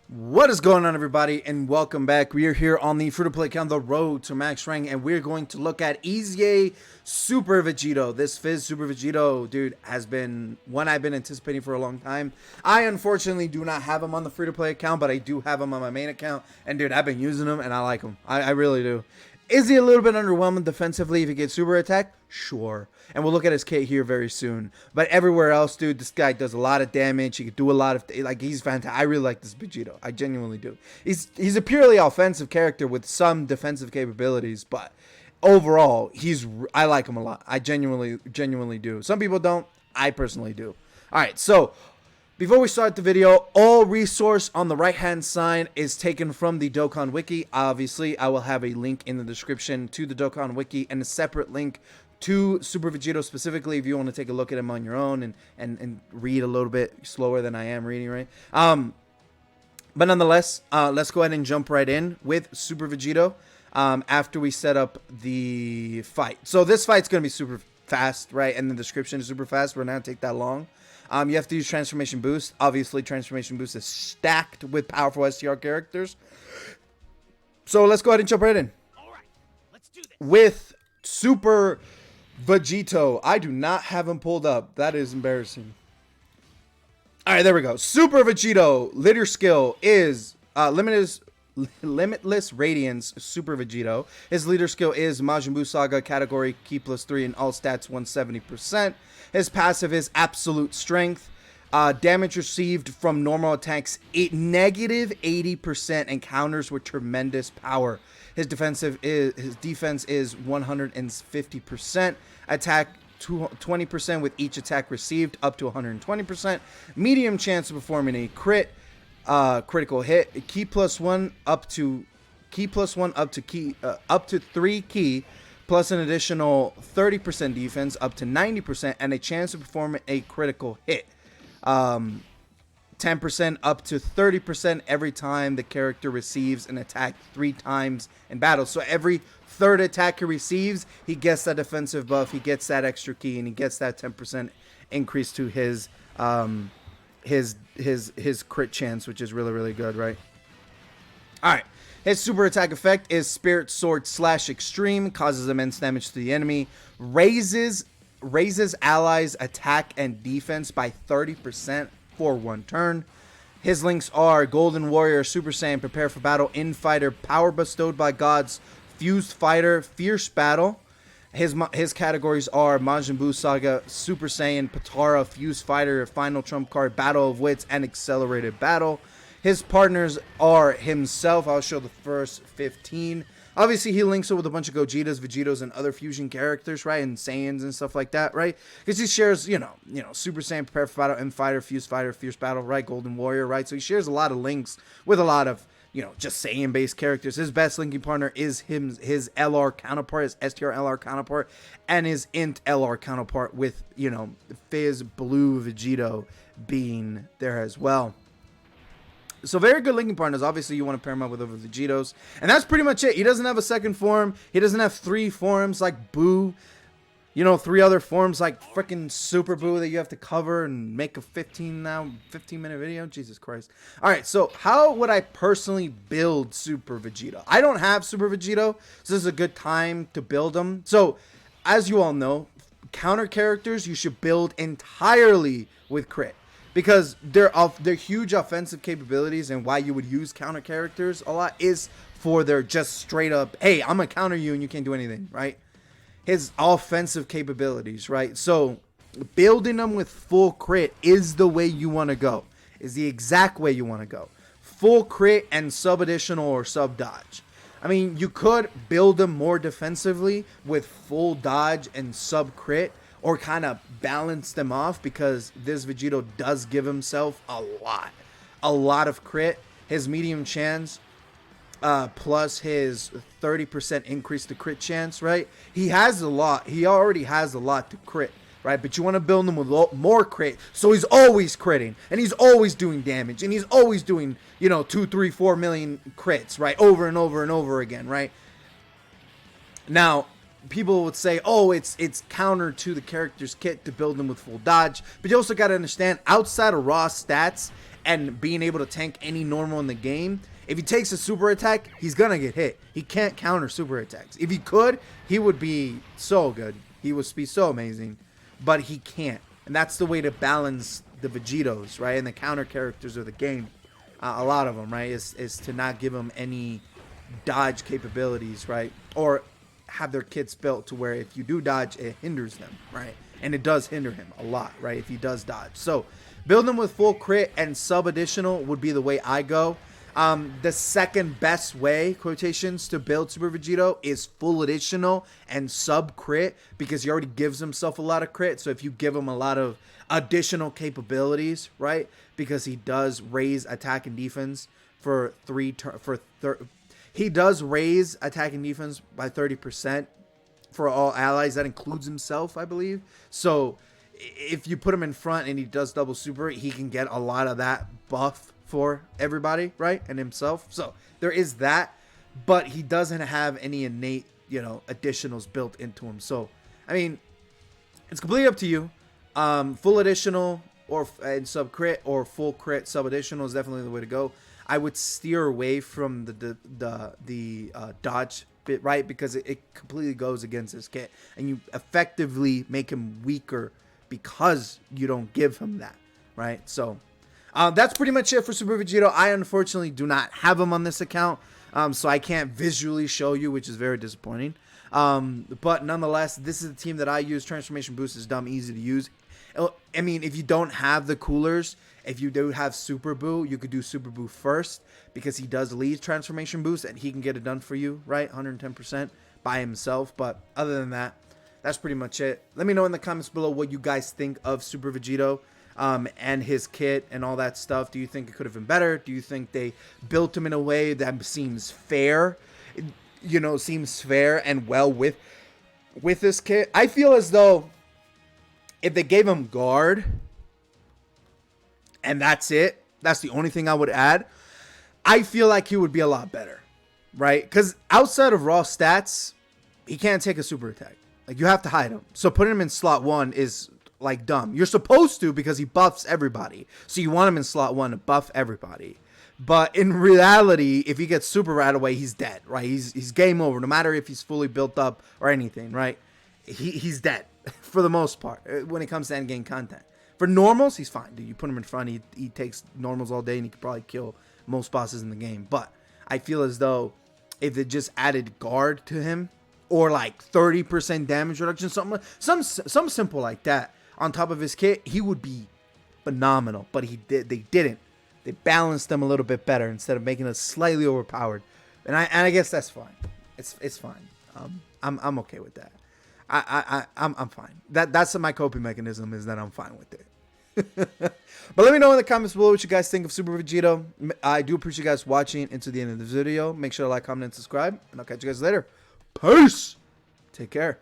What is going on, everybody, and welcome back. We are here on the free-to-play account, The Road to Max Rank, and we're going to look at Easy Super Vegito. This Fizz Super Vegito, dude, has been one I've been anticipating for a long time. I, unfortunately, do not have him on the free-to-play account, but I do have him on my main account, and, dude, I've been using him, and I like him. I really do. Is he a little bit underwhelming defensively if he gets super attack? Sure. And we'll look at his kit here very soon. But everywhere else, dude, this guy does a lot of damage. He can do a lot of, like, he's fantastic. I really like this Vegito. I genuinely do. He's a purely offensive character with some defensive capabilities, but overall, I like him a lot. I genuinely do. Some people don't. I personally do. All right, so before we start the video, all resource on the right-hand side is taken from the Dokkan Wiki. Obviously, I will have a link in the description to the Dokkan Wiki and a separate link to Super Vegito specifically if you want to take a look at him on your own and read a little bit slower than I am reading, right? But nonetheless, let's go ahead and jump right in with Super Vegito after we set up the fight. So this fight's going to be super fast, right? And the description is super fast. We're not going to take that long. You have to use Transformation Boost. Obviously, Transformation Boost is stacked with powerful STR characters. So let's go ahead and jump right in. All right, let's do this. With Super Vegito. I do not have him pulled up. That is embarrassing. All right, there we go. Super Vegito. Leader skill is Limitless Radiance Super Vegito. His leader skill is Majin Buu Saga category Ki +3 and all stats 170%. His passive is Absolute Strength. Damage received from normal attacks negative 80% and counters with tremendous power. His defense is 150%. Attack 20% with each attack received up to 120%. Medium chance of performing a critical hit. Ki +1 up to 3 ki plus an additional 30% defense up to 90% and a chance of performing a critical hit. 10% up to 30% every time the character receives an attack 3 times in battle. So every third attack he receives, he gets that defensive buff, he gets that extra key, and he gets that 10% increase to his crit chance, which is really good, right? All right. His super attack effect is Spirit Sword / Extreme, causes immense damage to the enemy, raises allies' attack and defense by 30% for 1 turn. His links are Golden Warrior, Super Saiyan, Prepare for Battle, Infighter, Power Bestowed by Gods, Fused Fighter, Fierce Battle. His categories are Majin Buu Saga, Super Saiyan, Patara, Fused Fighter, Final Trump Card, Battle of Wits, and Accelerated Battle. His partners are himself. I'll show the first 15. Obviously, he links it with a bunch of Gogetas, Vegitos, and other fusion characters, right? And Saiyans and stuff like that, right? Because he shares, you know, Super Saiyan, Prepare for Battle, Infighter, Fused Fighter, Fierce Battle, right? Golden Warrior, right? So he shares a lot of links with a lot of, just Saiyan-based characters. His best linking partner is his LR counterpart, his STR LR counterpart, and his Int LR counterpart with, Fizz Blue Vegito being there as well. So very good linking partners. Obviously, you want to pair him up with other Vegitos. And that's pretty much it. He doesn't have a second form. He doesn't have 3 forms like Boo. 3 other forms like freaking Super Boo that you have to cover and make a 15-minute video. Jesus Christ. All right, so how would I personally build Super Vegito? I don't have Super Vegito, so this is a good time to build them. So, as you all know, counter characters you should build entirely with crit. Because they're huge offensive capabilities, and why you would use counter characters a lot is for their just straight up, hey, I'm gonna counter you and you can't do anything, right? His offensive capabilities, right? So building them with full crit is the way you want to go. Is the exact way you want to go. Full crit and sub additional or sub dodge. I mean, you could build them more defensively with full dodge and sub crit, or kind of balance them off, because this Vegito does give himself a lot of crit. His medium chance plus his 30% increase to crit chance, right? He has a lot. He already has a lot to crit, right? But you want to build him with more crit, so he's always critting, and he's always doing damage, and he's always doing, 2, 3, 4 million crits, right? Over and over and over again, right? Now, people would say, oh, it's counter to the character's kit to build them with full dodge. But you also got to understand, outside of raw stats, and being able to tank any normal in the game, if he takes a super attack, he's gonna get hit. He can't counter super attacks. If he could, he would be so good. He would be so amazing, but he can't. And that's the way to balance the Vegitos, right? And the counter characters of the game, a lot of them, right? Is to not give them any dodge capabilities, right? Or have their kits built to where if you do dodge, it hinders them, right? And it does hinder him a lot, right? If he does dodge. So build him with full crit and sub additional would be the way I go. The second best way, quotations, to build Super Vegito is full additional and sub crit, because he already gives himself a lot of crit. So if you give him a lot of additional capabilities, right? Because he does raise attack and defense for he does raise attack and defense by 30% for all allies. That includes himself, I believe. So if you put him in front and he does double super, he can get a lot of that buff for everybody, right? And himself. So there is that, but he doesn't have any innate, additionals built into him. So, I mean, it's completely up to you. Full additional and sub crit, or full crit sub additional is definitely the way to go. I would steer away from the dodge bit, right? Because it completely goes against his kit, and you effectively make him weaker because you don't give him that, right? So that's pretty much it for Super Vegito. I unfortunately do not have him on this account, so I can't visually show you, which is very disappointing. But nonetheless, this is the team that I use. Transformation Boost is dumb easy to use. I mean, if you don't have the coolers, if you do have Super Boo, you could do Super Boo first, because he does lead Transformation Boost and he can get it done for you, right? 110% by himself. But other than that, that's pretty much it. Let me know in the comments below what you guys think of Super Vegito and his kit and all that stuff. Do you think it could have been better? Do you think they built him in a way that seems fair? Seems fair and well with this kit? I feel as though if they gave him guard and that's it, that's the only thing I would add, I feel like he would be a lot better, right? Because outside of raw stats, he can't take a super attack. Like, you have to hide him. So putting him in slot 1 is like dumb. You're supposed to, because he buffs everybody. So you want him in slot 1 to buff everybody. But in reality, if he gets super right away, he's dead, right? He's game over, no matter if he's fully built up or anything, right? He's dead for the most part when it comes to end game content. For normals, he's fine, dude. You put him in front, he takes normals all day, and he could probably kill most bosses in the game. But I feel as though if they just added guard to him, or like 30% damage reduction, some simple like that on top of his kit, he would be phenomenal. But they didn't. They balanced them a little bit better instead of making us slightly overpowered, and I guess that's fine. It's fine. I'm okay with that. I'm fine. That's my coping mechanism, is that I'm fine with it. But let me know in the comments below what you guys think of Super Vegito. I do appreciate you guys watching into the end of this video. Make sure to like, comment, and subscribe, and I'll catch you guys later. Peace. Take care.